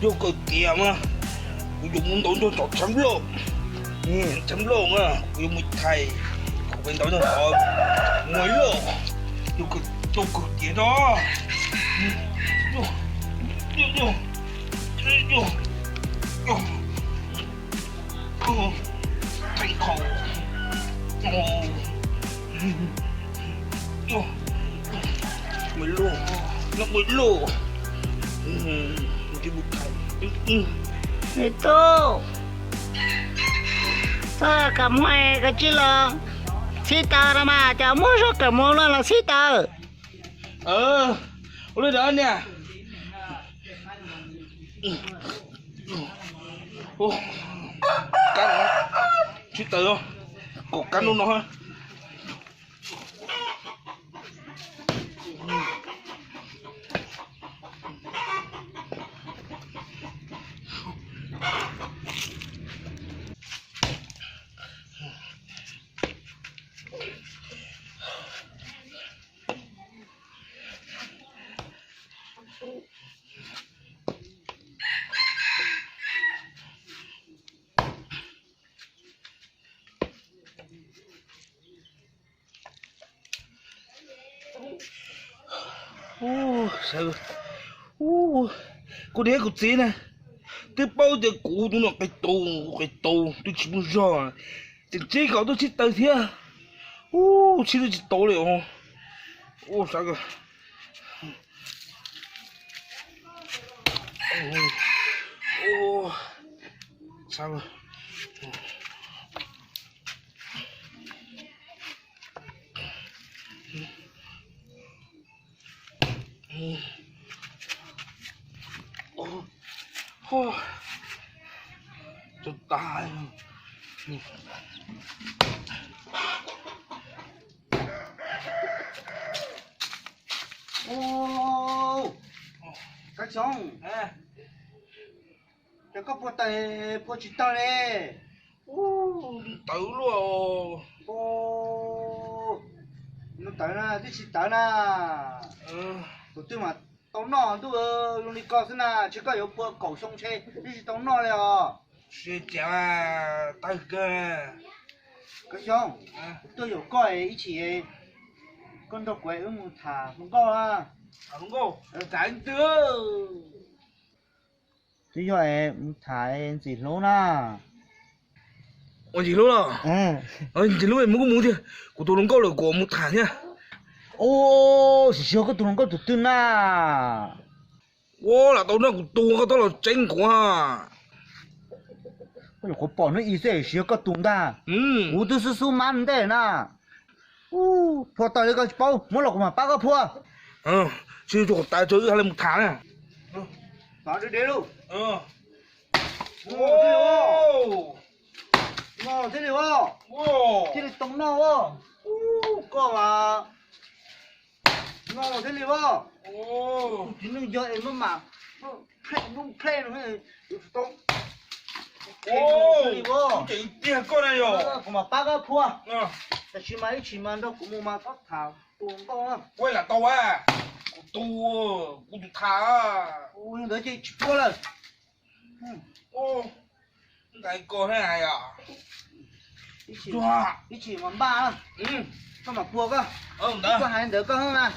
vô cực kìa mà dùng tụi tôi trọt chấm luôn chấm luôn á dùng một thầy bên đó nó họ mấy luôn vô cực kìa đó vô thành khẩu mấy luôn nó mấy luôn cái bụi thầy Itu sao cầm hoa cái chứ là sita ra mà chả muốn số cầm mua là sita udah dah nè cắn chứ từ không cột cắn luôn nó ha sao cô đế của chị nè tôi bao giờ cụ tôi nó cái tù tôi chỉ muốn rồi chị chế cậu tôi chỉ tới thế chỉ được chỉ tổ liệu sao cơ sao cơ cho tai các chồng cho có bộ tay bộ chỉ tao đấy tự luôn nó tới na cái chỉ tới na tụi tôi mà tao nọ tôi luôn đi coi xem nào chỉ có yếu bộ cầu sông xe cái chỉ tao nọเลยsẽ chả à tay cơ các chồng tôi有coi一起con độc quậy một thả không có à không có tránh chưa tí cho em thả em gì luôn à gì lúc nào gì lúc em muốn thì của tôi không có được của một thằng nha chỉ có tôi không có tụt tin à là tôi nó của tôi là tranh của ha我保那意思是个懂的，我都是手慢的呢。破到一个包，没了个嘛，八个破。chứ chỗ tại chỗ hay là một tháng nè打这点喽。这里哦，这里懂了哦。干嘛？这里哦。只能叫你们嘛，play了没？懂。chị tiền con này rồi mà bác ơi phua ta chỉ mấy chỉ mà đâu cũng mà thoát thảo tuồng to quay là to à tu thả ôi đứa chị phua lên cái con thế này à đi chỉ mà ba sao mà phua cơ đó có hai đứa cơ không à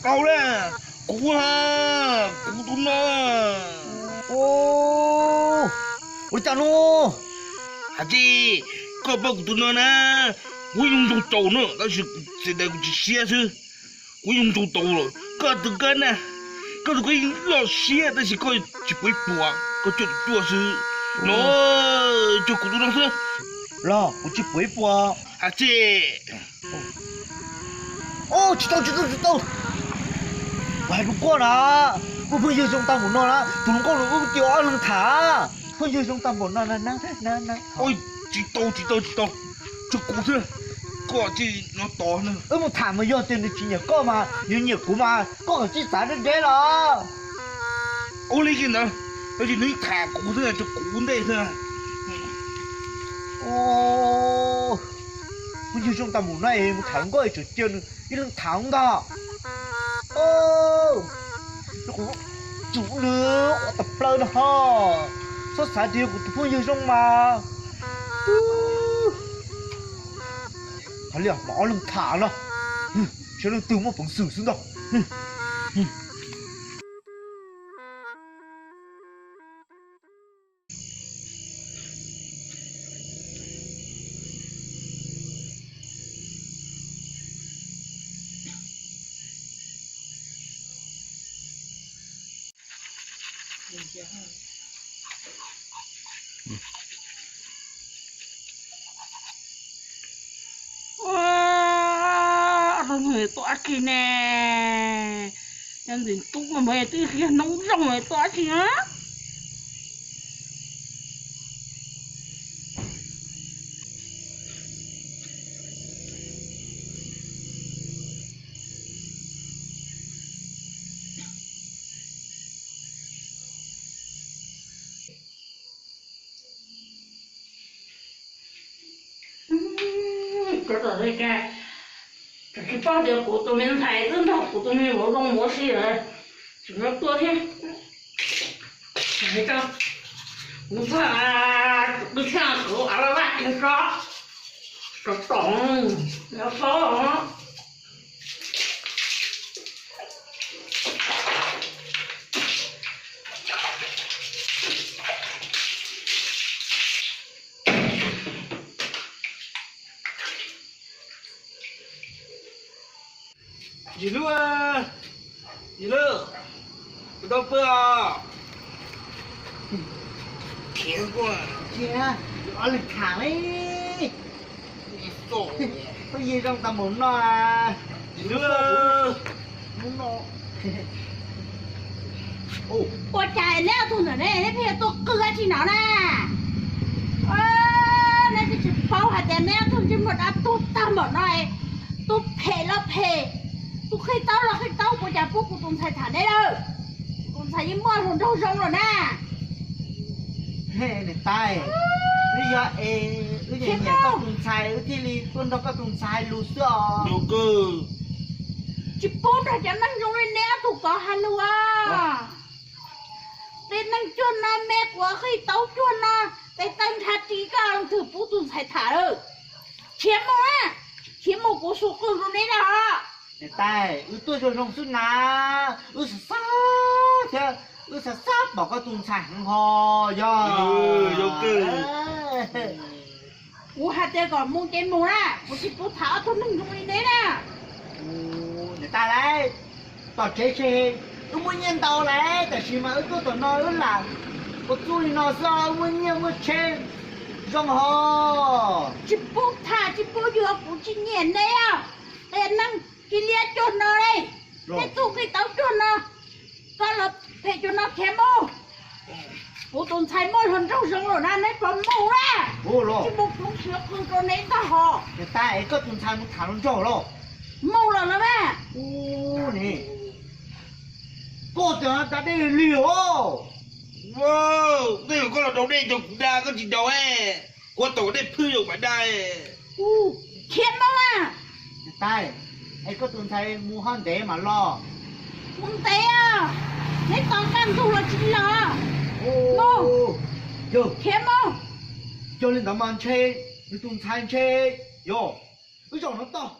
câu đấy cú ha cú tún nó ô ôi chà 讲喽。孩子，搞不古多呢？我用中刀呢，但是现在我去写是，我用中刀了，搞这个呢，搞这个老写，但是搞就不会播，搞主要是，喏，就古多那是，咯，我去背播。孩子，哦，知道。我还不过啦，我朋友送到我那啦，同讲了我叫阿能塔，朋友送到我那。哎，知道，这古是，搞这那刀呢？我他们要真的去年搞嘛，有年过嘛，搞去啥人来了？我那个呢，而且你看古是就古那是。哦，我就送到我那，我看过就叫一能糖的。哦，我煮了，我的不了哈，说啥的我都朋友送嘛。好了，毛能塔了，现在等我放手上了，哇，nó người to kì nè, em đến túc mà mày từ khi nóng rồng người to kì á. Cái đó đây kìa, cái bao giờ của tụi mình thấy rất là của tụi mình có rong mua gì rồi, chỉ nó tua thế, thấy chưa? Muốn phải cứ theo cửa ở đó bạn cái đó, nó tổng, nó khó. Dì Lưu à, dì Lưu, cái đâu bữa à? Thiếu quá. Chị à, ở lịch thẳng ấy. Tổ. Có gì trong tầm muốn nó à? Dì Lưu à. Muốn nó. 我家里头呢，那边都割起哪呢？啊，那就是包下的那头就没得都大没来，都赔了赔，都可以到了可以到国家不股东财产的了，股东财一摸上都扔了呢。 Này tay. Bây giờ bây giờ nhà có cùng xài thì li con đó có cùng xài lú sữa. Đâu cơ. Chỉ bốn ra cho năng dùng lên nè tụ có hà lúa. Tên năng chuồn na mẹ của khi tấu chuồn na, tên tăng thà tí cả làm thử bố tụi phải thả rồi. Chiếm một của số cường rồi đấy đó. Này tay, tôi rồi rong xuống na, sa thế. Sa sát bảo có cùng xài không ho, Đâu cơ. Ủa hạt đây còn mua chén mua ra, một chỉ bố thả thôi năng dùng lên đấy nè. Này tay đấy, tao chế. Muốn nhiên tao đấy, tại vì mà tôi tao nói là có tôi nó sao muốn nhiên muốn chế rong ho. Chỉ bố thả, chỉ bố vừa cũng chỉ nhiên đấy à. Tên năng chỉ lia chôn nó đây. Thế tụ cái tao chôn nó. Có là phải cho nó kém mô. Bố tụi xài mô hơn trong rừng rồi nè, lấy bấm mô ra. Bố rồi. Chỉ bố cũng sửa khương cho nên ta họ. Này tay có tụi xài một thằng nó trổ rồi. Mô là nó ba. Này. Cô tưởng ta đây liều. Wow, đây có là đầu đây chụp đa có chỉ đầu ấy. Qua tổ đây phư được phải đây. Kém mô à. Này tay, ấy có tụi xài mua hơn để mà lo. Muốn té à. Lấy con cam thu là chỉ là. Mô. Yo. Kém mô. Cho nên tao mang chê, tụi xài chê. Yo. Bây giờ nó to.